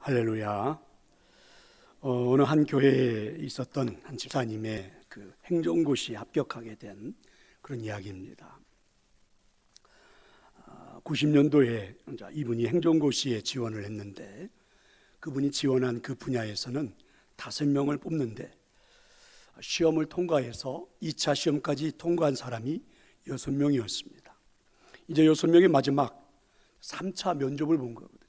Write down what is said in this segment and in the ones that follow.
할렐루야. 어느 한 교회에 있었던 한 집사님의 그 행정고시 합격하게 된 그런 이야기입니다. 90년도에 이분이 행정고시에 지원을 했는데 그분이 지원한 그 분야에서는 5명을 뽑는데 시험을 통과해서 2차 시험까지 통과한 사람이 6명이었습니다. 이제 6명이 마지막 3차 면접을 본 거거든요.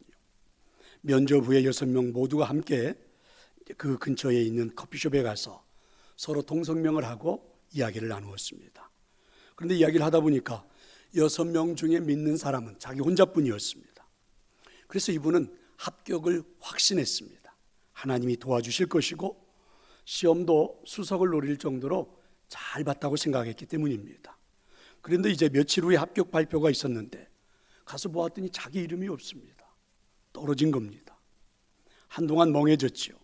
면접 후에 6명 모두가 함께 그 근처에 있는 커피숍에 가서 서로 동성명을 하고 이야기를 나누었습니다. 그런데 이야기를 하다 보니까 6명 중에 믿는 사람은 자기 혼자뿐이었습니다. 그래서 이분은 합격을 확신했습니다. 하나님이 도와주실 것이고 시험도 수석을 노릴 정도로 잘 봤다고 생각했기 때문입니다. 그런데 이제 며칠 후에 합격 발표가 있었는데 가서 보았더니 자기 이름이 없습니다. 떨어진 겁니다. 한동안 멍해졌지요.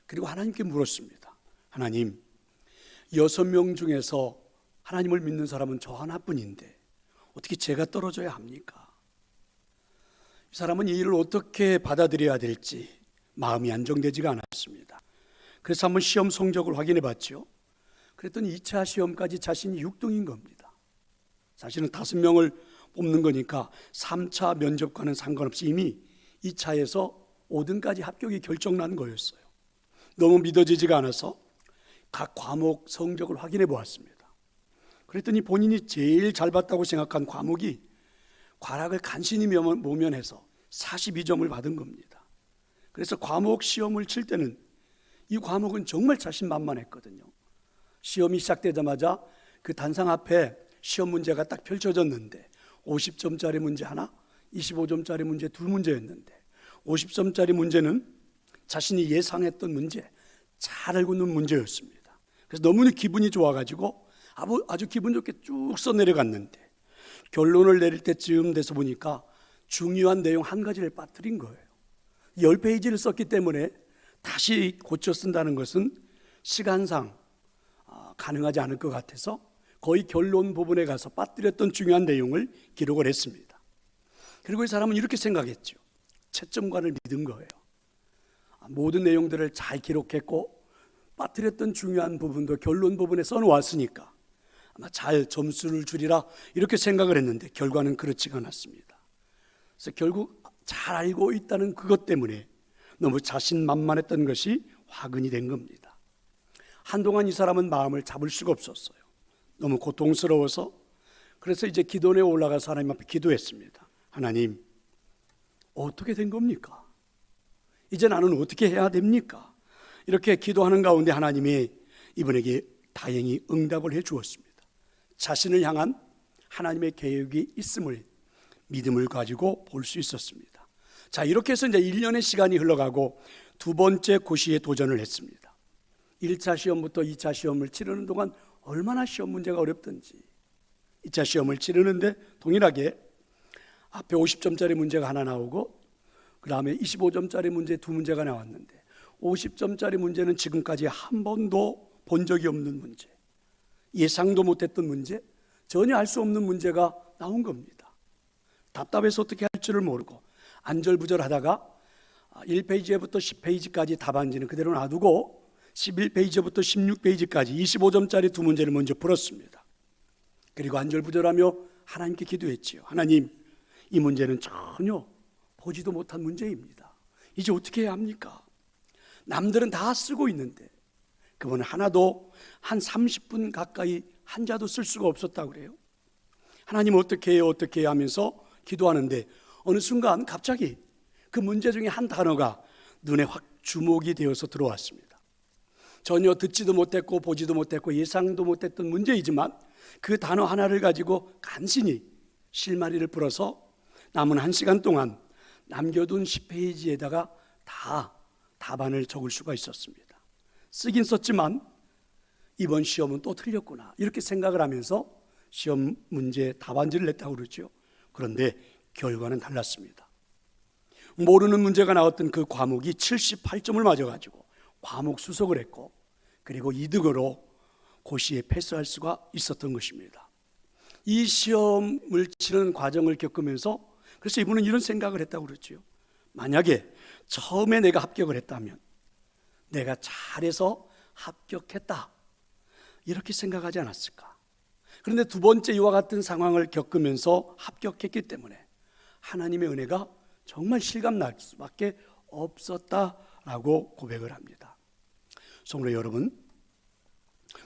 그리고 하나님께 물었습니다. 하나님, 6명 중에서 하나님을 믿는 사람은 저 하나뿐인데 어떻게 제가 떨어져야 합니까? 이 사람은 이 일을 어떻게 받아들여야 될지 마음이 안정되지가 않았습니다. 그래서 한번 시험 성적을 확인해 봤죠. 그랬더니 2차 시험까지 자신이 6등인 겁니다. 사실은 5명을 뽑는 거니까 3차 면접과는 상관없이 이미 2차에서 5등까지 합격이 결정난 거였어요. 너무 믿어지지가 않아서 각 과목 성적을 확인해 보았습니다. 그랬더니 본인이 제일 잘 봤다고 생각한 과목이 과락을 간신히 모면해서 42점을 받은 겁니다. 그래서 과목 시험을 칠 때는 이 과목은 정말 자신만만했거든요. 시험이 시작되자마자 그 단상 앞에 시험 문제가 딱 펼쳐졌는데 50점짜리 문제 하나, 25점짜리 문제 2문제였는데 50점짜리 문제는 자신이 예상했던 문제, 잘 알고 있는 문제였습니다. 그래서 너무 기분이 좋아가지고 아주 기분 좋게 쭉 써내려갔는데 결론을 내릴 때쯤 돼서 보니까 중요한 내용 한 가지를 빠뜨린 거예요. 10페이지를 썼기 때문에 다시 고쳐 쓴다는 것은 시간상 가능하지 않을 것 같아서 거의 결론 부분에 가서 빠뜨렸던 중요한 내용을 기록을 했습니다. 그리고 이 사람은 이렇게 생각했죠. 채점관을 믿은 거예요. 모든 내용들을 잘 기록했고 빠뜨렸던 중요한 부분도 결론 부분에 써놓았으니까 아마 잘 점수를 주리라 이렇게 생각을 했는데 결과는 그렇지가 않았습니다. 그래서 결국 잘 알고 있다는 그것 때문에 너무 자신만만했던 것이 화근이 된 겁니다. 한동안 이 사람은 마음을 잡을 수가 없었어요. 너무 고통스러워서. 그래서 이제 기도원에 올라가서 하나님 앞에 기도했습니다. 하나님, 어떻게 된 겁니까? 이제 나는 어떻게 해야 됩니까? 이렇게 기도하는 가운데 하나님이 이분에게 다행히 응답을 해 주었습니다. 자신을 향한 하나님의 계획이 있음을 믿음을 가지고 볼 수 있었습니다. 자, 이렇게 해서 이제 1년의 시간이 흘러가고 두 번째 고시에 도전을 했습니다. 1차 시험부터 2차 시험을 치르는 동안 얼마나 시험 문제가 어렵던지 2차 시험을 치르는데 동일하게 앞에 50점짜리 문제가 하나 나오고 그 다음에 25점짜리 문제 2문제가 나왔는데 50점짜리 문제는 지금까지 한 번도 본 적이 없는 문제, 예상도 못했던 문제, 전혀 알 수 없는 문제가 나온 겁니다. 답답해서 어떻게 할 줄을 모르고 안절부절하다가 1페이지부터 10페이지까지 답안지는 그대로 놔두고 11페이지부터 16페이지까지 25점짜리 2문제를 먼저 풀었습니다. 그리고 안절부절하며 하나님께 기도했지요. 하나님, 이 문제는 전혀 보지도 못한 문제입니다. 이제 어떻게 해야 합니까? 남들은 다 쓰고 있는데 그분은 하나도 한 30분 가까이 한자도 쓸 수가 없었다고 그래요. 하나님 어떻게 해요? 어떻게 해요? 하면서 기도하는데 어느 순간 갑자기 그 문제 중에 한 단어가 눈에 확 주목이 되어서 들어왔습니다. 전혀 듣지도 못했고 보지도 못했고 예상도 못했던 문제이지만 그 단어 하나를 가지고 간신히 실마리를 풀어서 남은 1시간 동안 남겨둔 10페이지에다가 다 답안을 적을 수가 있었습니다. 쓰긴 썼지만 이번 시험은 또 틀렸구나 이렇게 생각을 하면서 시험 문제 답안지를 냈다고 그러죠. 그런데 결과는 달랐습니다. 모르는 문제가 나왔던 그 과목이 78점을 맞아가지고 과목 수석을 했고 그리고 이득으로 고시에 패스할 수가 있었던 것입니다. 이 시험을 치는 과정을 겪으면서 그래서 이분은 이런 생각을 했다고 그랬죠. 만약에 처음에 내가 합격을 했다면 내가 잘해서 합격했다, 이렇게 생각하지 않았을까? 그런데 두 번째 이와 같은 상황을 겪으면서 합격했기 때문에 하나님의 은혜가 정말 실감날 수밖에 없었다라고 고백을 합니다. 성도 여러분,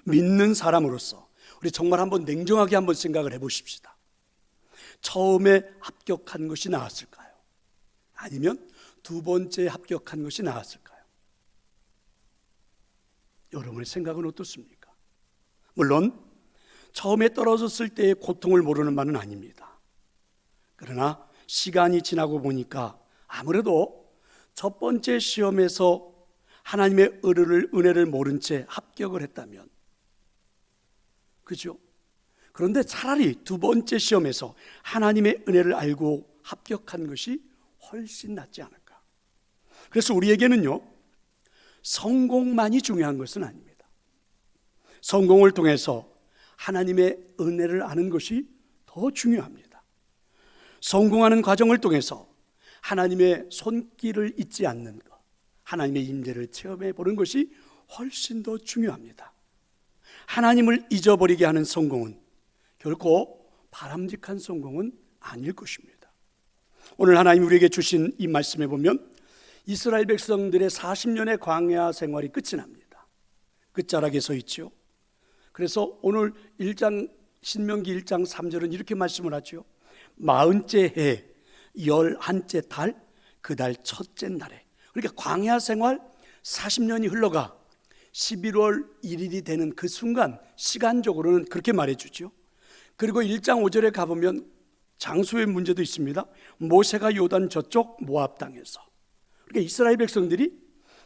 믿는 사람으로서 우리 정말 한번 냉정하게 한번 생각을 해보십시다. 처음에 합격한 것이 나았을까요? 아니면 두 번째 합격한 것이 나았을까요? 여러분의 생각은 어떻습니까? 물론 처음에 떨어졌을 때의 고통을 모르는 바는 아닙니다. 그러나 시간이 지나고 보니까 아무래도 첫 번째 시험에서 하나님의 은혜를 모른 채 합격을 했다면, 그죠? 그런데 차라리 두 번째 시험에서 하나님의 은혜를 알고 합격한 것이 훨씬 낫지 않을까? 그래서 우리에게는요, 성공만이 중요한 것은 아닙니다. 성공을 통해서 하나님의 은혜를 아는 것이 더 중요합니다. 성공하는 과정을 통해서 하나님의 손길을 잊지 않는 것, 하나님의 임재를 체험해 보는 것이 훨씬 더 중요합니다. 하나님을 잊어버리게 하는 성공은 결코 바람직한 성공은 아닐 것입니다. 오늘 하나님 우리에게 주신 이 말씀에 보면 이스라엘 백성들의 40년의 광야 생활이 끝이 납니다. 끝자락에 서 있죠. 그래서 오늘 신명기 1장 3절은 이렇게 말씀을 하죠. 40째 해 11째 달 그 달 첫째 날에, 그러니까 광야 생활 40년이 흘러가 11월 1일이 되는 그 순간, 시간적으로는 그렇게 말해주죠. 그리고 1장 5절에 가보면 장소의 문제도 있습니다. 모세가 요단 저쪽 모압 땅에서, 그러니까 이스라엘 백성들이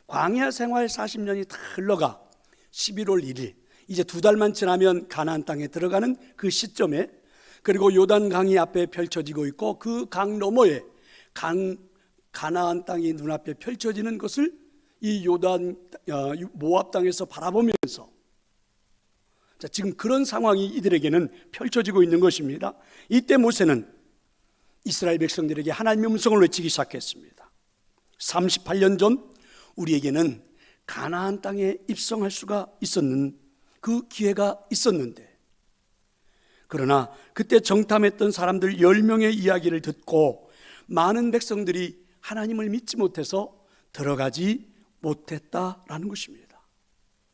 광야 생활 40년이 다 흘러가 11월 1일, 이제 두 달만 지나면 가나안 땅에 들어가는 그 시점에, 그리고 요단 강이 앞에 펼쳐지고 있고 그 강 너머에 가나안 땅이 눈앞에 펼쳐지는 것을 이 모압 땅에서 바라보면서, 자, 지금 그런 상황이 이들에게는 펼쳐지고 있는 것입니다. 이때 모세는 이스라엘 백성들에게 하나님의 음성을 외치기 시작했습니다. 38년 전 우리에게는 가나안 땅에 입성할 수가 있었는 그 기회가 있었는데, 그러나 그때 정탐했던 사람들 10명의 이야기를 듣고 많은 백성들이 하나님을 믿지 못해서 들어가지 못했다라는 것입니다.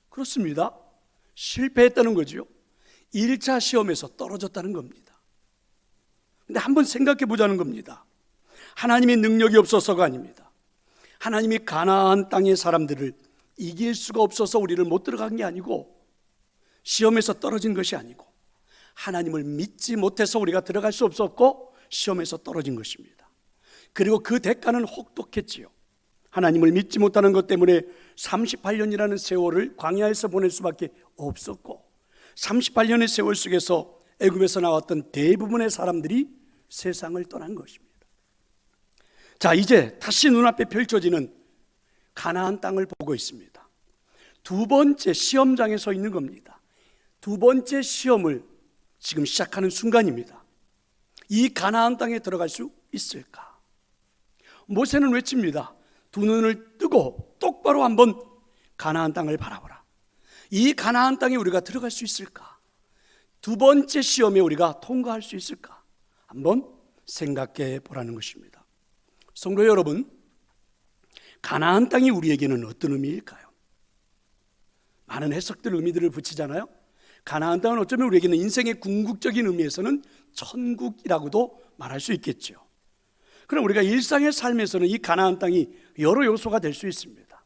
그렇습니다. 실패했다는 거죠. 1차 시험에서 떨어졌다는 겁니다. 근데 한번 생각해 보자는 겁니다. 하나님의 능력이 없어서가 아닙니다. 하나님이 가나안 땅의 사람들을 이길 수가 없어서 우리를 못 들어간 게 아니고, 시험에서 떨어진 것이 아니고, 하나님을 믿지 못해서 우리가 들어갈 수 없었고 시험에서 떨어진 것입니다. 그리고 그 대가는 혹독했지요. 하나님을 믿지 못하는 것 때문에 38년이라는 세월을 광야에서 보낼 수밖에 없었고, 38년의 세월 속에서 애굽에서 나왔던 대부분의 사람들이 세상을 떠난 것입니다. 자, 이제 다시 눈앞에 펼쳐지는 가나안 땅을 보고 있습니다. 두 번째 시험장에 서 있는 겁니다. 두 번째 시험을 지금 시작하는 순간입니다. 이 가나안 땅에 들어갈 수 있을까? 모세는 외칩니다. 두 눈을 뜨고 똑바로 한번 가나안 땅을 바라보라. 이 가나안 땅에 우리가 들어갈 수 있을까? 두 번째 시험에 우리가 통과할 수 있을까? 한번 생각해 보라는 것입니다. 성도 여러분, 가나안 땅이 우리에게는 어떤 의미일까요? 많은 해석들, 의미들을 붙이잖아요. 가나안 땅은 어쩌면 우리에게는 인생의 궁극적인 의미에서는 천국이라고도 말할 수 있겠죠. 그럼 우리가 일상의 삶에서는 이 가나안 땅이 여러 요소가 될 수 있습니다.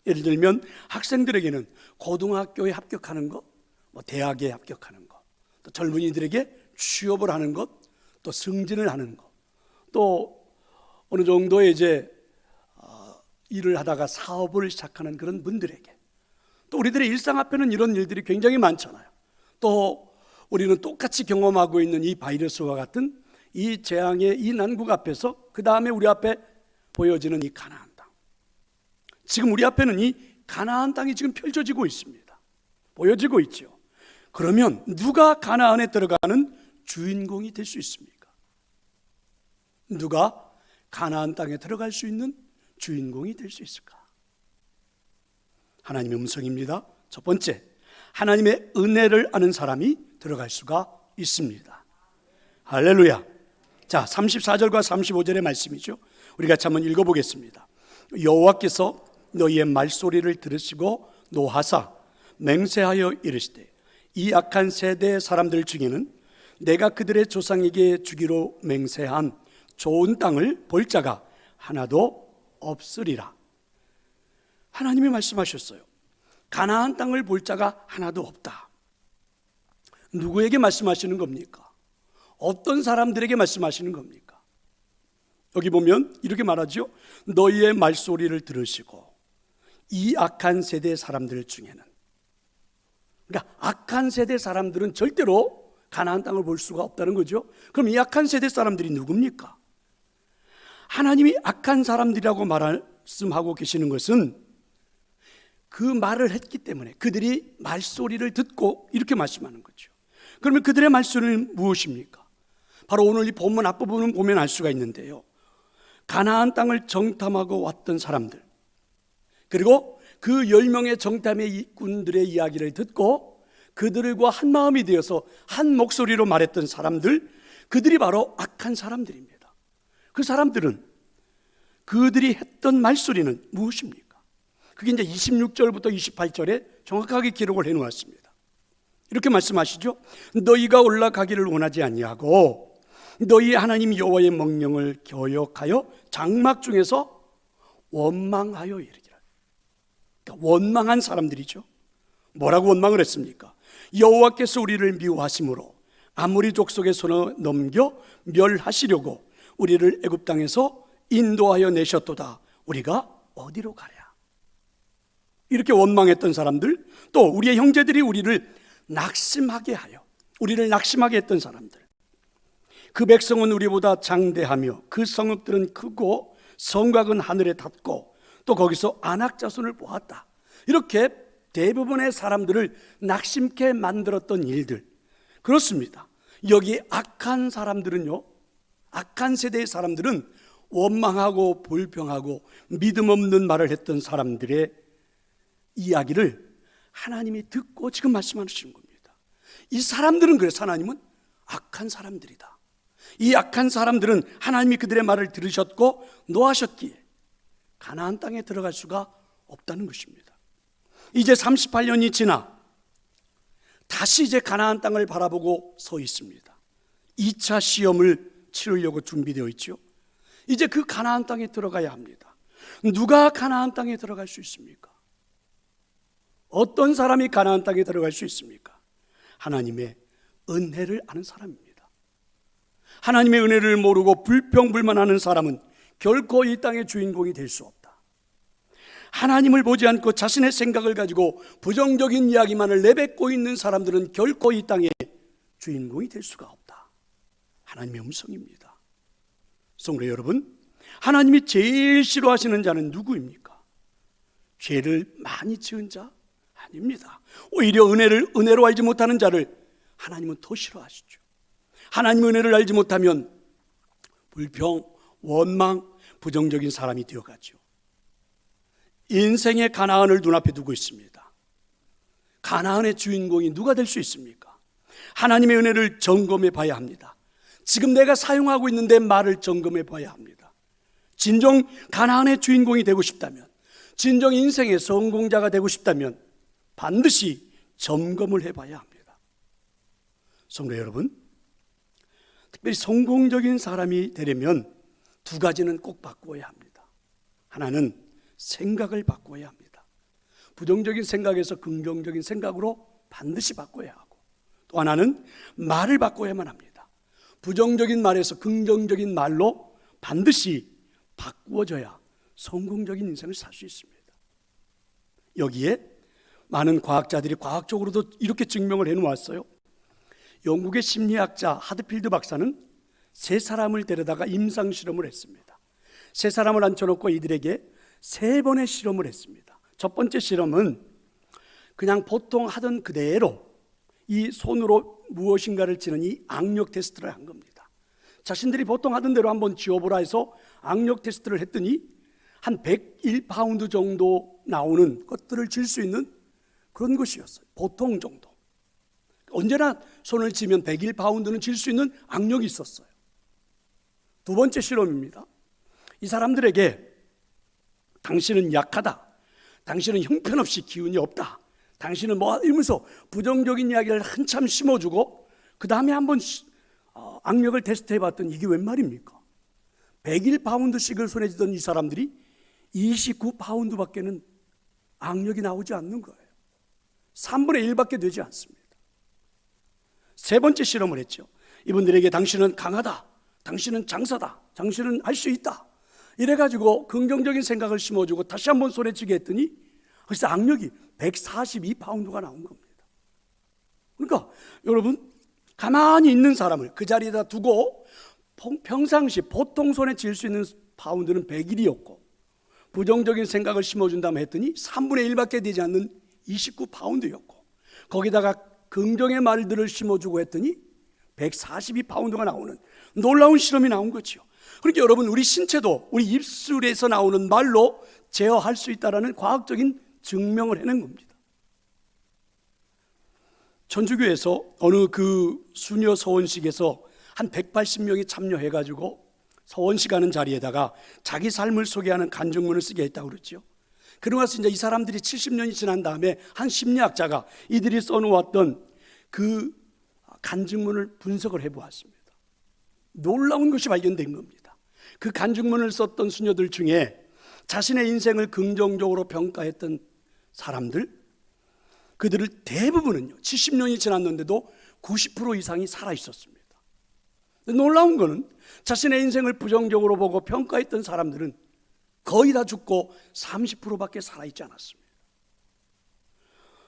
예를 들면 학생들에게는 고등학교에 합격하는 것, 대학에 합격하는 것, 또 젊은이들에게 취업을 하는 것, 또 승진을 하는 것, 또 어느 정도의 이제 일을 하다가 사업을 시작하는 그런 분들에게, 또 우리들의 일상 앞에는 이런 일들이 굉장히 많잖아요. 또 우리는 똑같이 경험하고 있는 이 바이러스와 같은 이 재앙의 이 난국 앞에서 그 다음에 우리 앞에 보여지는 이 가나안 땅, 지금 우리 앞에는 이 가나안 땅이 지금 펼쳐지고 있습니다. 보여지고 있죠. 그러면 누가 가나안에 들어가는 주인공이 될 수 있습니까? 누가 가나안 땅에 들어갈 수 있는 주인공이 될 수 있을까? 하나님의 음성입니다. 첫 번째, 하나님의 은혜를 아는 사람이 들어갈 수가 있습니다. 할렐루야. 자, 34절과 35절의 말씀이죠. 우리 같이 한번 읽어보겠습니다. 여호와께서 너희의 말소리를 들으시고 노하사 맹세하여 이르시되 이 악한 세대의 사람들 중에는 내가 그들의 조상에게 주기로 맹세한 좋은 땅을 볼 자가 하나도 없으리라. 하나님이 말씀하셨어요. 가나안 땅을 볼 자가 하나도 없다. 누구에게 말씀하시는 겁니까? 어떤 사람들에게 말씀하시는 겁니까? 여기 보면 이렇게 말하죠. 너희의 말소리를 들으시고 이 악한 세대 사람들 중에는, 그러니까 악한 세대 사람들은 절대로 가나안 땅을 볼 수가 없다는 거죠. 그럼 이 악한 세대 사람들이 누굽니까? 하나님이 악한 사람들이라고 말씀하고 계시는 것은 그 말을 했기 때문에 그들이 말소리를 듣고 이렇게 말씀하는 거죠. 그러면 그들의 말소리는 무엇입니까? 바로 오늘 이 본문 앞부분을 보면 알 수가 있는데요. 가나안 땅을 정탐하고 왔던 사람들, 그리고 그 10명의 정탐의 일꾼들의 이야기를 듣고 그들과 한 마음이 되어서 한 목소리로 말했던 사람들, 그들이 바로 악한 사람들입니다. 그 사람들은 그들이 했던 말소리는 무엇입니까? 그게 이제 26절부터 28절에 정확하게 기록을 해놓았습니다. 이렇게 말씀하시죠. 너희가 올라가기를 원하지 아니하고 너희 하나님 여호와의 명령을 거역하여 장막 중에서 원망하여 이르기를. 그러니까 원망한 사람들이죠. 뭐라고 원망을 했습니까? 여호와께서 우리를 미워하심으로 아모리 족속의 손에 넘겨 멸하시려고 우리를 애굽 땅에서 인도하여 내셨도다. 우리가 어디로 가랴? 이렇게 원망했던 사람들, 또 우리의 형제들이 우리를 낙심하게 하여 우리를 낙심하게 했던 사람들, 그 백성은 우리보다 장대하며 그 성읍들은 크고 성곽은 하늘에 닿고 또 거기서 안악 자손을 보았다. 이렇게 대부분의 사람들을 낙심케 만들었던 일들, 그렇습니다. 여기 악한 사람들은요, 악한 세대의 사람들은 원망하고 불평하고 믿음 없는 말을 했던 사람들의 이야기를 하나님이 듣고 지금 말씀하시는 겁니다. 이 사람들은, 그래서 하나님은 악한 사람들이다. 이 악한 사람들은 하나님이 그들의 말을 들으셨고 노하셨기에 가나안 땅에 들어갈 수가 없다는 것입니다. 이제 38년이 지나 다시 이제 가나안 땅을 바라보고 서 있습니다. 2차 시험을 치르려고 준비되어 있죠. 이제 그 가나안 땅에 들어가야 합니다. 누가 가나안 땅에 들어갈 수 있습니까? 어떤 사람이 가나안 땅에 들어갈 수 있습니까? 하나님의 은혜를 아는 사람입니다. 하나님의 은혜를 모르고 불평불만하는 사람은 결코 이 땅의 주인공이 될 수 없다. 하나님을 보지 않고 자신의 생각을 가지고 부정적인 이야기만을 내뱉고 있는 사람들은 결코 이 땅의 주인공이 될 수가 없다. 하나님의 음성입니다. 성도 여러분, 하나님이 제일 싫어하시는 자는 누구입니까? 죄를 많이 지은 자? 아닙니다. 오히려 은혜로 알지 못하는 자를 하나님은 더 싫어하시죠. 하나님의 은혜를 알지 못하면 불평, 원망, 부정적인 사람이 되어가죠. 인생의 가나안을 눈앞에 두고 있습니다. 가나안의 주인공이 누가 될 수 있습니까? 하나님의 은혜를 점검해 봐야 합니다. 지금 내가 사용하고 있는 내 말을 점검해 봐야 합니다. 진정 가나안의 주인공이 되고 싶다면, 진정 인생의 성공자가 되고 싶다면 반드시 점검을 해봐야 합니다. 성도 여러분, 특별히 성공적인 사람이 되려면 두 가지는 꼭 바꾸어야 합니다. 하나는 생각을 바꿔야 합니다. 부정적인 생각에서 긍정적인 생각으로 반드시 바꿔야 하고, 또 하나는 말을 바꿔야만 합니다. 부정적인 말에서 긍정적인 말로 반드시 바꾸어져야 성공적인 인생을 살 수 있습니다. 여기에 많은 과학자들이 과학적으로도 이렇게 증명을 해놓았어요. 영국의 심리학자 하드필드 박사는 세 사람을 데려다가 임상 실험을 했습니다. 세 사람을 앉혀놓고 이들에게 3번의 실험을 했습니다. 첫 번째 실험은 그냥 보통 하던 그대로 이 손으로 무엇인가를 치는 이 악력 테스트를 한 겁니다. 자신들이 보통 하던 대로 한번 지어보라 해서 악력 테스트를 했더니 한 101파운드 정도 나오는 것들을 질 수 있는 그런 것이었어요. 보통 정도. 언제나 손을 쥐면 101파운드는 질 수 있는 악력이 있었어요. 두 번째 실험입니다. 이 사람들에게 당신은 약하다, 당신은 형편없이 기운이 없다, 당신은 뭐 이러면서 부정적인 이야기를 한참 심어주고 그 다음에 한번 악력을 테스트해 봤더니 이게 웬 말입니까? 101파운드씩을 손에 쥐던 이 사람들이 29파운드밖에는 악력이 나오지 않는 거예요. 3분의 1밖에 되지 않습니다. 세 번째 실험을 했죠. 이분들에게 당신은 강하다, 당신은 장사다, 당신은 할 수 있다, 이래가지고 긍정적인 생각을 심어주고 다시 한번 손에 쥐게 했더니 그래서 악력이 142파운드가 나온 겁니다. 그러니까 여러분, 가만히 있는 사람을 그 자리에다 두고 평상시 보통 손에 쥘 수 있는 파운드는 101이었고 부정적인 생각을 심어준다면 했더니 3분의 1밖에 되지 않는 29파운드였고 거기다가 긍정의 말들을 심어주고 했더니 142파운드가 나오는 놀라운 실험이 나온 거죠. 그러니까 여러분, 우리 신체도 우리 입술에서 나오는 말로 제어할 수 있다는 과학적인 증명을 해낸 겁니다. 천주교에서 어느 그 수녀 서원식에서 한 180명이 참여해가지고 서원식 하는 자리에다가 자기 삶을 소개하는 간증문을 쓰게 했다고 그랬죠. 그러고 나서 이제 이 사람들이 70년이 지난 다음에 한 심리학자가 이들이 써놓았던 그 간증문을 분석을 해보았습니다. 놀라운 것이 발견된 겁니다. 그 간증문을 썼던 수녀들 중에 자신의 인생을 긍정적으로 평가했던 사람들, 그들을 대부분은요 70년이 지났는데도 90% 이상이 살아있었습니다. 놀라운 거는 자신의 인생을 부정적으로 보고 평가했던 사람들은 거의 다 죽고 30%밖에 살아있지 않았습니다.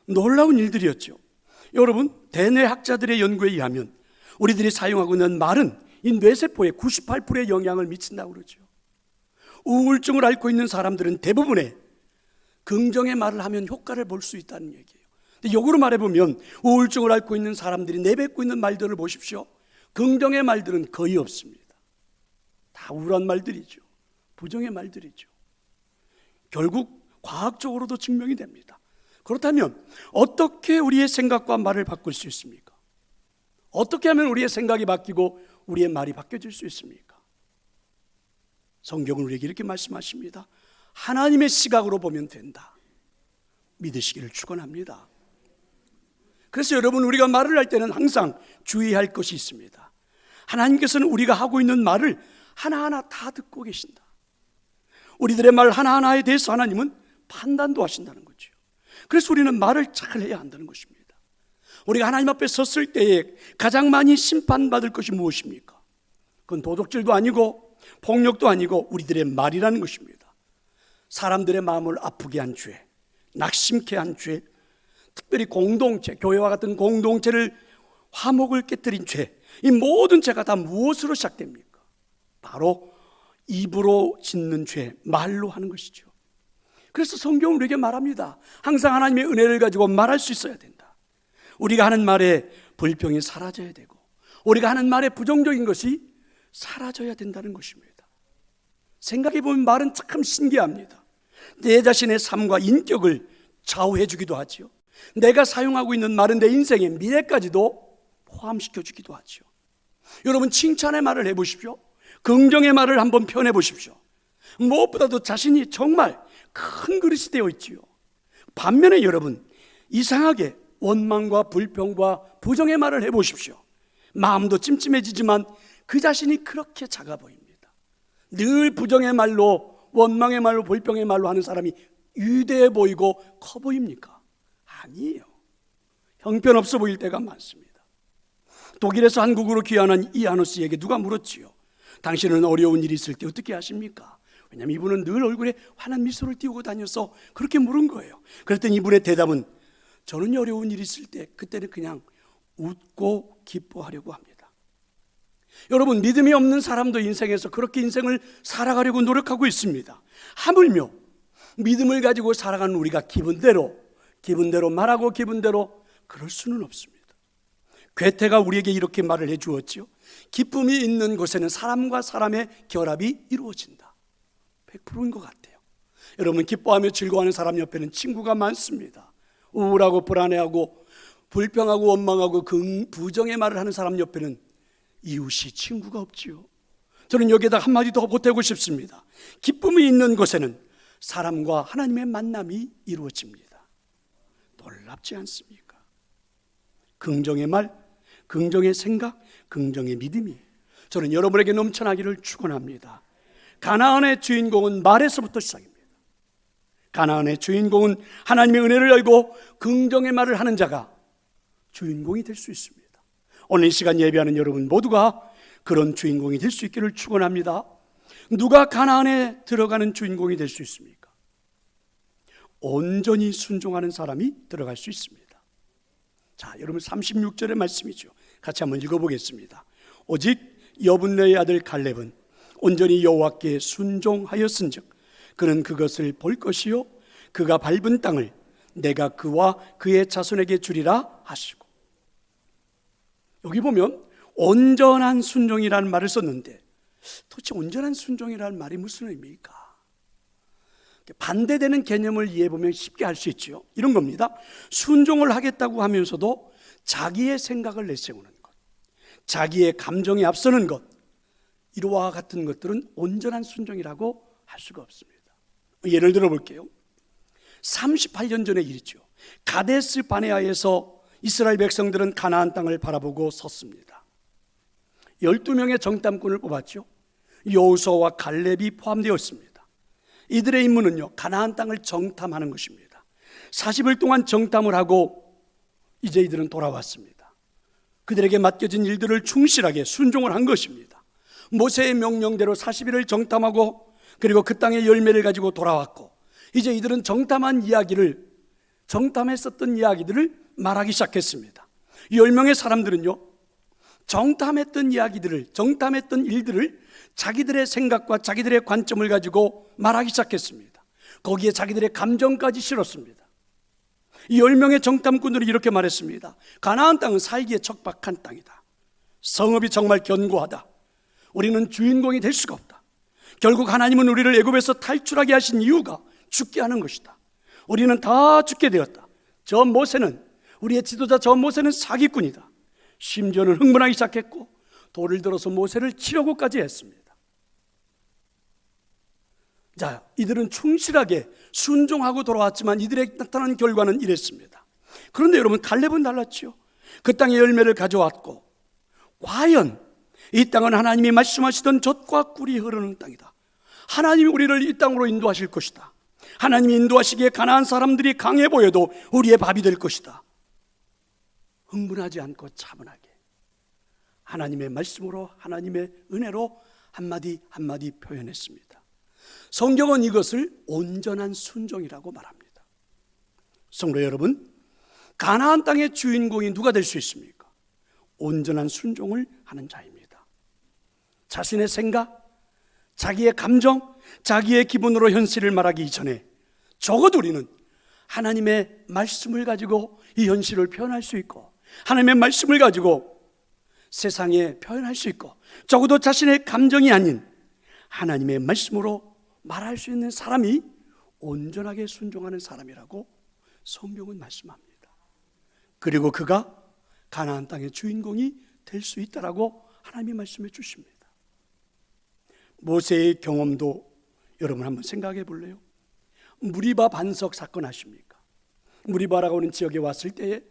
놀라운 일들이었죠. 여러분, 대뇌학자들의 연구에 의하면 우리들이 사용하고 있는 말은 이 뇌세포에 98%의 영향을 미친다고 그러죠. 우울증을 앓고 있는 사람들은 대부분의 긍정의 말을 하면 효과를 볼 수 있다는 얘기예요. 근데 역으로 말해보면 우울증을 앓고 있는 사람들이 내뱉고 있는 말들을 보십시오. 긍정의 말들은 거의 없습니다. 다 우울한 말들이죠. 부정의 말들이죠. 결국 과학적으로도 증명이 됩니다. 그렇다면 어떻게 우리의 생각과 말을 바꿀 수 있습니까? 어떻게 하면 우리의 생각이 바뀌고 우리의 말이 바뀌어질 수 있습니까? 성경은 우리에게 이렇게 말씀하십니다. 하나님의 시각으로 보면 된다. 믿으시기를 축원합니다. 그래서 여러분, 우리가 말을 할 때는 항상 주의할 것이 있습니다. 하나님께서는 우리가 하고 있는 말을 하나하나 다 듣고 계신다. 우리들의 말 하나하나에 대해서 하나님은 판단도 하신다는 거죠. 그래서 우리는 말을 잘 해야 한다는 것입니다. 우리가 하나님 앞에 섰을 때에 가장 많이 심판받을 것이 무엇입니까? 그건 도둑질도 아니고 폭력도 아니고 우리들의 말이라는 것입니다. 사람들의 마음을 아프게 한 죄, 낙심케 한 죄, 특별히 공동체, 교회와 같은 공동체를 화목을 깨뜨린 죄, 이 모든 죄가 다 무엇으로 시작됩니까? 바로 입으로 짓는 죄, 말로 하는 것이죠. 그래서 성경은 우리에게 말합니다. 항상 하나님의 은혜를 가지고 말할 수 있어야 된다. 우리가 하는 말에 불평이 사라져야 되고 우리가 하는 말에 부정적인 것이 사라져야 된다는 것입니다. 생각해보면 말은 참 신기합니다. 내 자신의 삶과 인격을 좌우해 주기도 하죠. 내가 사용하고 있는 말은 내 인생의 미래까지도 포함시켜 주기도 하죠. 여러분, 칭찬의 말을 해보십시오. 긍정의 말을 한번 표현해 보십시오. 무엇보다도 자신이 정말 큰 그릇이 되어 있지요. 반면에 여러분, 이상하게 원망과 불평과 부정의 말을 해보십시오. 마음도 찜찜해지지만 그 자신이 그렇게 작아 보입니다. 늘 부정의 말로, 원망의 말로, 불평의 말로 하는 사람이 위대해 보이고 커 보입니까? 아니에요. 형편없어 보일 때가 많습니다. 독일에서 한국으로 귀환한 이한호 씨에게 누가 물었지요. 당신은 어려운 일이 있을 때 어떻게 하십니까? 왜냐하면 이분은 늘 얼굴에 환한 미소를 띄우고 다녀서 그렇게 물은 거예요. 그랬더니 이분의 대답은, 저는 어려운 일이 있을 때 그때는 그냥 웃고 기뻐하려고 합니다. 여러분, 믿음이 없는 사람도 인생에서 그렇게 인생을 살아가려고 노력하고 있습니다. 하물며 믿음을 가지고 살아가는 우리가 기분대로 말하고 기분대로 그럴 수는 없습니다. 괴테가 우리에게 이렇게 말을 해주었죠. 기쁨이 있는 곳에는 사람과 사람의 결합이 이루어진다. 100%인 것 같아요. 여러분, 기뻐하며 즐거워하는 사람 옆에는 친구가 많습니다. 우울하고 불안해하고 불평하고 원망하고 부정의 말을 하는 사람 옆에는 이웃이 친구가 없지요. 저는 여기에다 한마디 더 보태고 싶습니다. 기쁨이 있는 곳에는 사람과 하나님의 만남이 이루어집니다. 놀랍지 않습니까? 긍정의 말, 긍정의 생각, 긍정의 믿음이 저는 여러분에게 넘쳐나기를 축원합니다. 가나안의 주인공은 말에서부터 시작입니다. 가나안의 주인공은 하나님의 은혜를 알고 긍정의 말을 하는 자가 주인공이 될 수 있습니다. 오늘 이 시간 예배하는 여러분 모두가 그런 주인공이 될 수 있기를 축원합니다. 누가 가나안에 들어가는 주인공이 될 수 있습니까? 온전히 순종하는 사람이 들어갈 수 있습니다. 자, 여러분 36절의 말씀이죠. 같이 한번 읽어보겠습니다. 오직 여분네의 아들 갈렙은 온전히 여호와께 순종하였은즉 그는 그것을 볼 것이요 그가 밟은 땅을 내가 그와 그의 자손에게 주리라 하시고. 여기 보면 온전한 순종이라는 말을 썼는데 도대체 온전한 순종이라는 말이 무슨 의미입니까? 반대되는 개념을 이해해보면 쉽게 알 수 있죠. 이런 겁니다. 순종을 하겠다고 하면서도 자기의 생각을 내세우는 것, 자기의 감정에 앞서는 것, 이와 같은 것들은 온전한 순종이라고 할 수가 없습니다. 예를 들어 볼게요. 38년 전의 일이죠. 가데스 바네아에서 이스라엘 백성들은 가나안 땅을 바라보고 섰습니다. 12명의 정탐꾼을 뽑았죠. 여호수아와 갈렙이 포함되었습니다. 이들의 임무는요, 가나안 땅을 정탐하는 것입니다. 40일 동안 정탐을 하고 이제 이들은 돌아왔습니다. 그들에게 맡겨진 일들을 충실하게 순종을 한 것입니다. 모세의 명령대로 40일을 정탐하고 그리고 그 땅의 열매를 가지고 돌아왔고, 이제 이들은 정탐했었던 이야기들을 말하기 시작했습니다. 10명의 사람들은요, 정탐했던 일들을 자기들의 생각과 자기들의 관점을 가지고 말하기 시작했습니다. 거기에 자기들의 감정까지 실었습니다. 이 10명의 정탐꾼들이 이렇게 말했습니다. 가나안 땅은 살기에 척박한 땅이다. 성읍이 정말 견고하다. 우리는 주인공이 될 수가 없다. 결국 하나님은 우리를 애굽에서 탈출하게 하신 이유가 죽게 하는 것이다. 우리는 다 죽게 되었다. 우리의 지도자 저 모세는 사기꾼이다. 심지어는 흥분하기 시작했고 돌을 들어서 모세를 치려고까지 했습니다. 자, 이들은 충실하게 순종하고 돌아왔지만 이들에게 나타난 결과는 이랬습니다. 그런데 여러분, 갈렙은 달랐죠. 그 땅의 열매를 가져왔고, 과연 이 땅은 하나님이 말씀하시던 젖과 꿀이 흐르는 땅이다. 하나님이 우리를 이 땅으로 인도하실 것이다. 하나님이 인도하시기에 가나안 사람들이 강해 보여도 우리의 밥이 될 것이다. 흥분하지 않고 차분하게 하나님의 말씀으로, 하나님의 은혜로 한마디 한마디 표현했습니다. 성경은 이것을 온전한 순종이라고 말합니다. 성도 여러분, 가나안 땅의 주인공이 누가 될 수 있습니까? 온전한 순종을 하는 자입니다. 자신의 생각, 자기의 감정, 자기의 기분으로 현실을 말하기 이전에 적어도 우리는 하나님의 말씀을 가지고 이 현실을 표현할 수 있고, 하나님의 말씀을 가지고 세상에 표현할 수 있고, 적어도 자신의 감정이 아닌 하나님의 말씀으로 말할 수 있는 사람이 온전하게 순종하는 사람이라고 성경은 말씀합니다. 그리고 그가 가나안 땅의 주인공이 될 수 있다라고 하나님이 말씀해 주십니다. 모세의 경험도 여러분 한번 생각해 볼래요? 무리바 반석 사건 아십니까? 무리바라고 하는 지역에 왔을 때에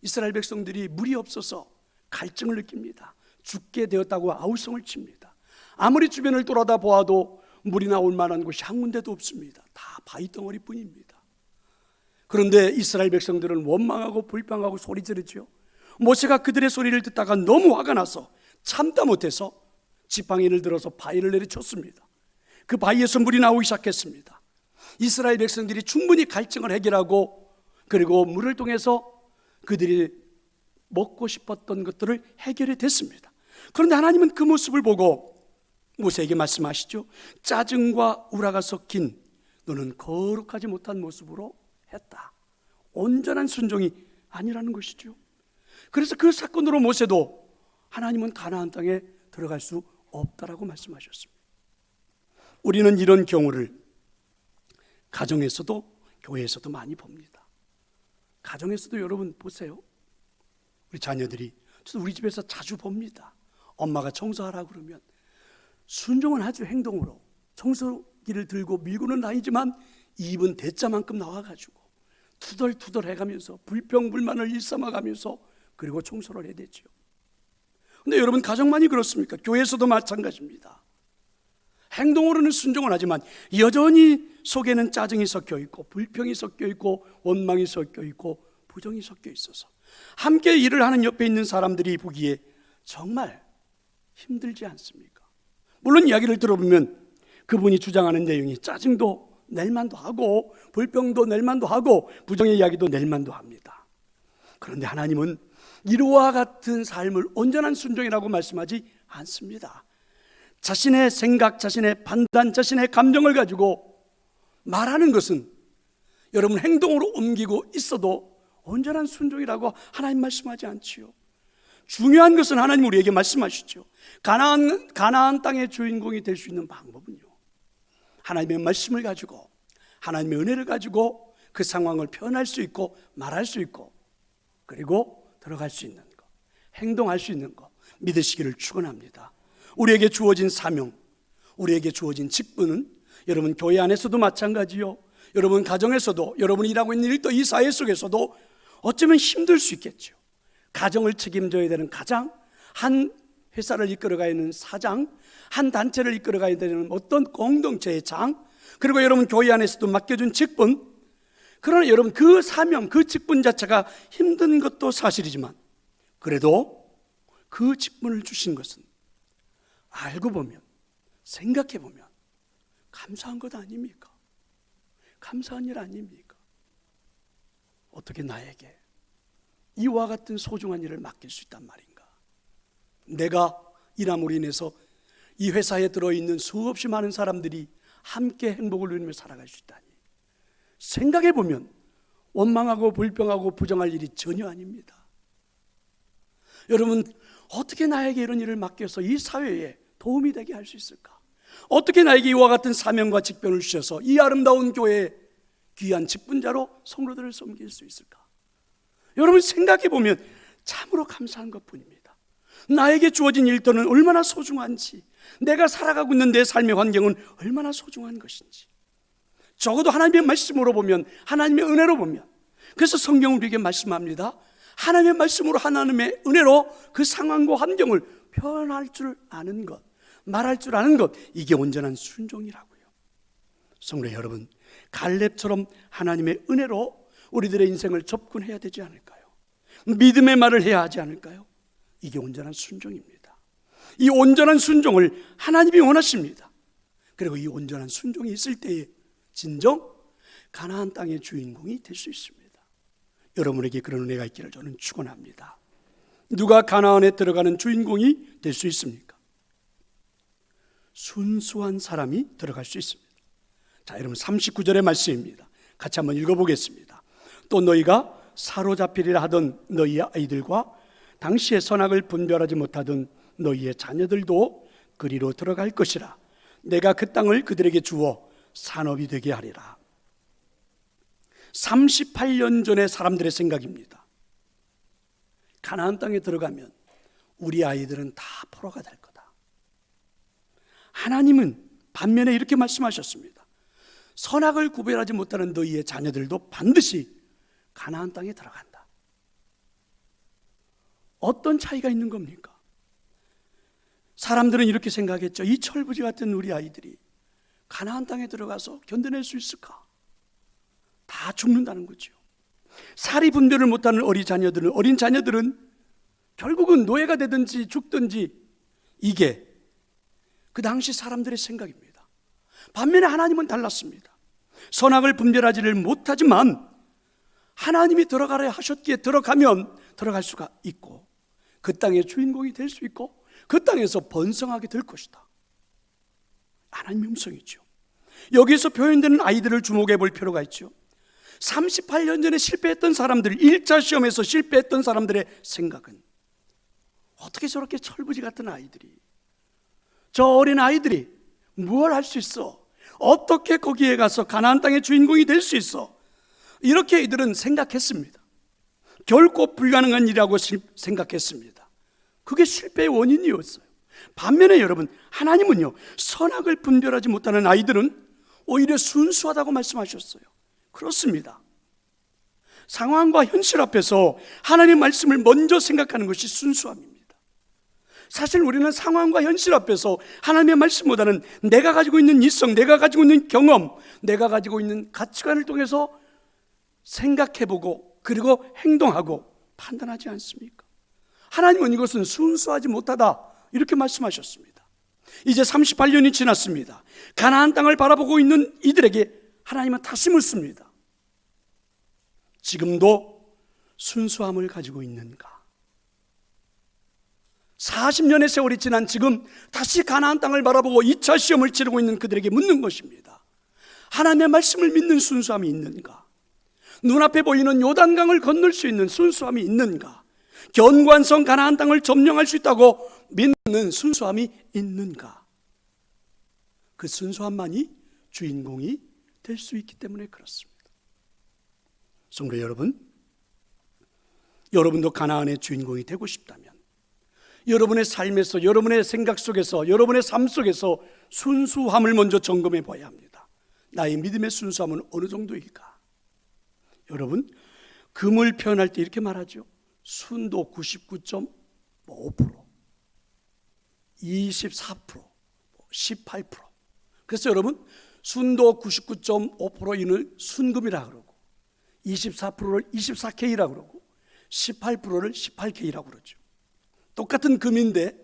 이스라엘 백성들이 물이 없어서 갈증을 느낍니다. 죽게 되었다고 아우성을 칩니다. 아무리 주변을 돌아다 보아도 물이 나올 만한 곳이 한 군데도 없습니다. 다 바위 덩어리뿐입니다. 그런데 이스라엘 백성들은 원망하고 불평하고 소리 지르죠. 모세가 그들의 소리를 듣다가 너무 화가 나서 참다 못해서 지팡이를 들어서 바위를 내리쳤습니다. 그 바위에서 물이 나오기 시작했습니다. 이스라엘 백성들이 충분히 갈증을 해결하고 그리고 물을 통해서 그들이 먹고 싶었던 것들을 해결이 됐습니다. 그런데 하나님은 그 모습을 보고 모세에게 말씀하시죠. 짜증과 우라가 섞인 너는 거룩하지 못한 모습으로 했다. 온전한 순종이 아니라는 것이죠. 그래서 그 사건으로 모세도 하나님은 가나안 땅에 들어갈 수 없다라고 말씀하셨습니다. 우리는 이런 경우를 가정에서도 교회에서도 많이 봅니다. 가정에서도 여러분 보세요. 우리 자녀들이, 저도 우리 집에서 자주 봅니다. 엄마가 청소하라 그러면 순종은 하죠. 행동으로 청소기를 들고 밀고는 다니지만 입은 대자만큼 나와가지고 투덜투덜 해가면서 불평불만을 일삼아가면서 그리고 청소를 해야 되죠. 근데 여러분, 가정만이 그렇습니까? 교회에서도 마찬가지입니다. 행동으로는 순종을 하지만 여전히 속에는 짜증이 섞여 있고 불평이 섞여 있고 원망이 섞여 있고 부정이 섞여 있어서 함께 일을 하는 옆에 있는 사람들이 보기에 정말 힘들지 않습니까? 물론 이야기를 들어보면 그분이 주장하는 내용이 짜증도 낼 만도 하고 불평도 낼 만도 하고 부정의 이야기도 낼 만도 합니다. 그런데 하나님은 이와 같은 삶을 온전한 순종이라고 말씀하지 않습니다. 자신의 생각, 자신의 판단, 자신의 감정을 가지고 말하는 것은 여러분 행동으로 옮기고 있어도 온전한 순종이라고 하나님 말씀하지 않지요. 중요한 것은 하나님 우리에게 말씀하시죠. 가나안 땅의 주인공이 될 수 있는 방법은요, 하나님의 말씀을 가지고 하나님의 은혜를 가지고 그 상황을 표현할 수 있고 말할 수 있고 그리고 들어갈 수 있는 것, 행동할 수 있는 것 믿으시기를 축원합니다. 우리에게 주어진 사명, 우리에게 주어진 직분은 여러분 교회 안에서도 마찬가지요, 여러분 가정에서도, 여러분이 일하고 있는 일도 이 사회 속에서도 어쩌면 힘들 수 있겠죠. 가정을 책임져야 되는 가장, 한 회사를 이끌어가야 하는 사장, 한 단체를 이끌어가야 되는 어떤 공동체의 장, 그리고 여러분 교회 안에서도 맡겨준 직분. 그러나 여러분 그 사명, 그 직분 자체가 힘든 것도 사실이지만 그래도 그 직분을 주신 것은 알고 보면, 생각해 보면 감사한 것 아닙니까? 감사한 일 아닙니까? 어떻게 나에게 이와 같은 소중한 일을 맡길 수 있단 말인가? 내가 일함으로 인해서 이 회사에 들어있는 수없이 많은 사람들이 함께 행복을 누리며 살아갈 수 있다니, 생각해 보면 원망하고 불평하고 부정할 일이 전혀 아닙니다. 여러분, 어떻게 나에게 이런 일을 맡겨서 이 사회에 도움이 되게 할 수 있을까? 어떻게 나에게 이와 같은 사명과 직분을 주셔서 이 아름다운 교회의 귀한 직분자로 성도들을 섬길 수 있을까? 여러분 생각해 보면 참으로 감사한 것뿐입니다. 나에게 주어진 일터는 얼마나 소중한지, 내가 살아가고 있는 내 삶의 환경은 얼마나 소중한 것인지, 적어도 하나님의 말씀으로 보면, 하나님의 은혜로 보면, 그래서 성경은 우리에게 말씀합니다. 하나님의 말씀으로, 하나님의 은혜로 그 상황과 환경을 표현할 줄 아는 것, 말할 줄 아는 것, 이게 온전한 순종이라고요. 성도 여러분, 갈렙처럼 하나님의 은혜로 우리들의 인생을 접근해야 되지 않을까요? 믿음의 말을 해야 하지 않을까요? 이게 온전한 순종입니다. 이 온전한 순종을 하나님이 원하십니다. 그리고 이 온전한 순종이 있을 때에 진정 가나안 땅의 주인공이 될 수 있습니다. 여러분에게 그런 은혜가 있기를 저는 축원합니다. 누가 가나안에 들어가는 주인공이 될 수 있습니까? 순수한 사람이 들어갈 수 있습니다. 자, 여러분 39절의 말씀입니다. 같이 한번 읽어보겠습니다. 또 너희가 사로잡히리라 하던 너희의 아이들과 당시의 선악을 분별하지 못하던 너희의 자녀들도 그리로 들어갈 것이라. 내가 그 땅을 그들에게 주어 산업이 되게 하리라. 38년 전의 사람들의 생각입니다. 가나안 땅에 들어가면 우리 아이들은 다 포로가 될 거다. 하나님은 반면에 이렇게 말씀하셨습니다. 선악을 구별하지 못하는 너희의 자녀들도 반드시 가나안 땅에 들어간다. 어떤 차이가 있는 겁니까? 사람들은 이렇게 생각했죠. 이 철부지 같은 우리 아이들이 가나안 땅에 들어가서 견뎌낼 수 있을까? 다 죽는다는 거죠. 사리 분별을 못하는 어린 자녀들은 결국은 노예가 되든지 죽든지, 이게 그 당시 사람들의 생각입니다. 반면에 하나님은 달랐습니다. 선악을 분별하지를 못하지만 하나님이 들어가라 하셨기에 들어가면 들어갈 수가 있고 그 땅의 주인공이 될 수 있고 그 땅에서 번성하게 될 것이다. 하나님의 음성이죠. 여기에서 표현되는 아이들을 주목해 볼 필요가 있죠. 38년 전에 실패했던 사람들, 1차 시험에서 실패했던 사람들의 생각은 어떻게 저렇게 철부지 같은 아이들이, 저 어린 아이들이 뭘 할 수 있어? 어떻게 거기에 가서 가나안 땅의 주인공이 될 수 있어? 이렇게 이들은 생각했습니다. 결코 불가능한 일이라고 생각했습니다. 그게 실패의 원인이었어요. 반면에 여러분, 하나님은요, 선악을 분별하지 못하는 아이들은 오히려 순수하다고 말씀하셨어요. 그렇습니다. 상황과 현실 앞에서 하나님의 말씀을 먼저 생각하는 것이 순수함입니다. 사실 우리는 상황과 현실 앞에서 하나님의 말씀보다는 내가 가지고 있는 이성, 내가 가지고 있는 경험, 내가 가지고 있는 가치관을 통해서 생각해보고 그리고 행동하고 판단하지 않습니까? 하나님은 이것은 순수하지 못하다 이렇게 말씀하셨습니다. 이제 38년이 지났습니다. 가나안 땅을 바라보고 있는 이들에게 하나님은 다시 묻습니다. 지금도 순수함을 가지고 있는가? 40년의 세월이 지난 지금 다시 가나안 땅을 바라보고 2차 시험을 치르고 있는 그들에게 묻는 것입니다. 하나님의 말씀을 믿는 순수함이 있는가? 눈앞에 보이는 요단강을 건널 수 있는 순수함이 있는가? 견고한 성 가나안 땅을 점령할 수 있다고 믿는 순수함이 있는가? 그 순수함만이 주인공이 될 수 있기 때문에 그렇습니다. 성도 여러분, 여러분도 가나안의 주인공이 되고 싶다면 여러분의 삶에서, 여러분의 생각 속에서, 여러분의 삶 속에서 순수함을 먼저 점검해 봐야 합니다. 나의 믿음의 순수함은 어느 정도일까? 여러분, 금을 표현할 때 이렇게 말하죠. 순도 99.5%, 24%, 18%. 그래서 여러분, 순도 99.5%를 순금이라 그러고 24%를 24K라 그러고 18%를 18K라고 그러죠. 똑같은 금인데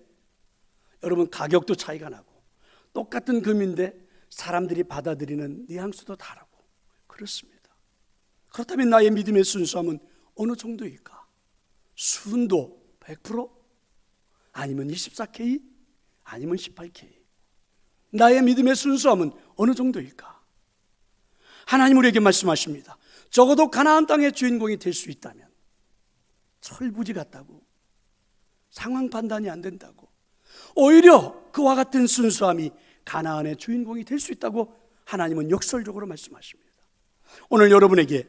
여러분 가격도 차이가 나고, 똑같은 금인데 사람들이 받아들이는 뉘앙스도 다르고 그렇습니다. 그렇다면 나의 믿음의 순수함은 어느 정도일까? 순도 100%? 아니면 24K? 아니면 18K? 나의 믿음의 순수함은 어느 정도일까? 하나님 우리에게 말씀하십니다. 적어도 가나안 땅의 주인공이 될 수 있다면, 철부지 같다고, 상황 판단이 안 된다고, 오히려 그와 같은 순수함이 가나안의 주인공이 될 수 있다고 하나님은 역설적으로 말씀하십니다. 오늘 여러분에게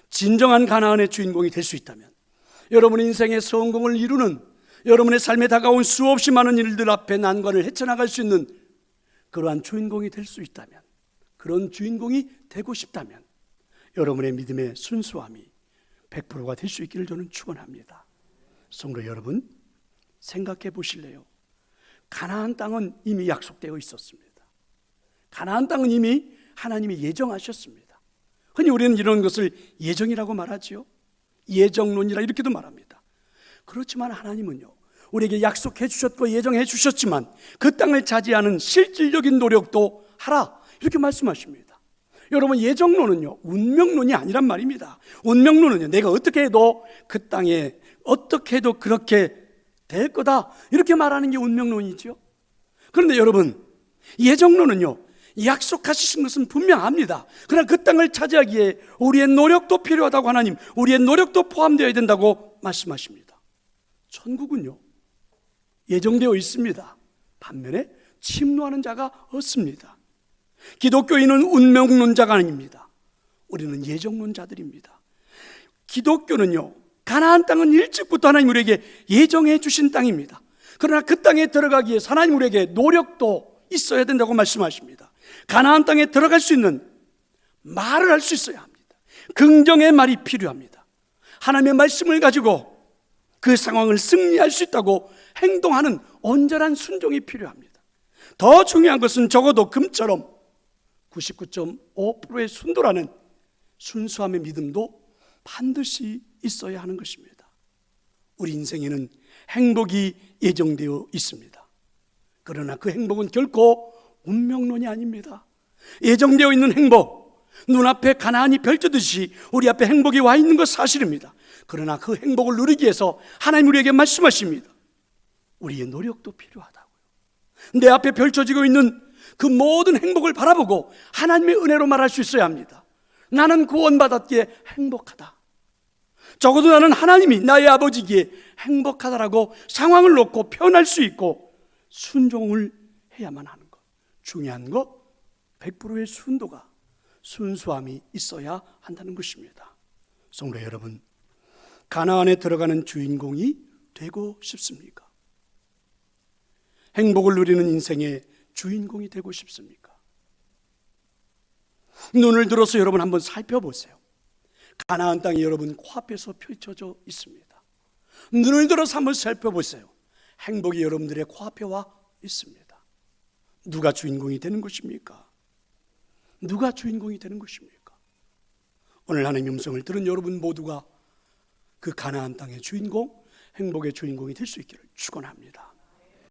진정한 가나안의 주인공이 될 수 있다면, 여러분의 인생의 성공을 이루는, 여러분의 삶에 다가온 수없이 많은 일들 앞에 난관을 헤쳐나갈 수 있는 그러한 주인공이 될 수 있다면, 그런 주인공이 되고 싶다면 여러분의 믿음의 순수함이 100%가 될 수 있기를 저는 축원합니다. 성도 여러분, 생각해 보실래요? 가나안 땅은 이미 약속되어 있었습니다. 가나안 땅은 이미 하나님이 예정하셨습니다. 흔히 우리는 이런 것을 예정이라고 말하지요. 예정론이라 이렇게도 말합니다. 그렇지만 하나님은요, 우리에게 약속해 주셨고 예정해 주셨지만 그 땅을 차지하는 실질적인 노력도 하라 이렇게 말씀하십니다. 여러분, 예정론은요 운명론이 아니란 말입니다. 운명론은요 내가 어떻게 해도 그 땅에 어떻게 해도 그렇게 될 거다 이렇게 말하는 게 운명론이죠. 그런데 여러분, 예정론은요 약속하신 것은 분명합니다. 그러나 그 땅을 차지하기에 우리의 노력도 필요하다고, 하나님 우리의 노력도 포함되어야 된다고 말씀하십니다. 천국은요 예정되어 있습니다. 반면에 침노하는 자가 없습니다. 기독교인은 운명론자가 아닙니다. 우리는 예정론자들입니다. 기독교는요 가나안 땅은 일찍부터 하나님 우리에게 예정해 주신 땅입니다. 그러나 그 땅에 들어가기 위해 하나님 우리에게 노력도 있어야 된다고 말씀하십니다. 가나안 땅에 들어갈 수 있는 말을 할 수 있어야 합니다. 긍정의 말이 필요합니다. 하나님의 말씀을 가지고 그 상황을 승리할 수 있다고 행동하는 온전한 순종이 필요합니다. 더 중요한 것은 적어도 금처럼 99.5%의 순도라는 순수함의 믿음도 반드시 있어야 하는 것입니다. 우리 인생에는 행복이 예정되어 있습니다. 그러나 그 행복은 결코 운명론이 아닙니다. 예정되어 있는 행복, 눈앞에 가나안이 펼쳐듯이 우리 앞에 행복이 와 있는 것 사실입니다. 그러나 그 행복을 누리기 위해서 하나님 우리에게 말씀하십니다. 우리의 노력도 필요하다고요. 내 앞에 펼쳐지고 있는 그 모든 행복을 바라보고 하나님의 은혜로 말할 수 있어야 합니다. 나는 구원받았기에 행복하다. 적어도 나는 하나님이 나의 아버지기에 행복하다라고 상황을 놓고 표현할 수 있고 순종을 해야만 하는 것. 중요한 것 100%의 순도가, 순수함이 있어야 한다는 것입니다. 성도 여러분, 가나안에 들어가는 주인공이 되고 싶습니까? 행복을 누리는 인생의 주인공이 되고 싶습니까? 눈을 들어서 여러분 한번 살펴보세요. 가나안 땅이 여러분 코앞에서 펼쳐져 있습니다. 눈을 들어서 한번 살펴보세요. 행복이 여러분들의 코앞에 와 있습니다. 누가 주인공이 되는 것입니까? 누가 주인공이 되는 것입니까? 오늘 하나님의 음성을 들은 여러분 모두가 그 가나안 땅의 주인공, 행복의 주인공이 될 수 있기를 축원합니다.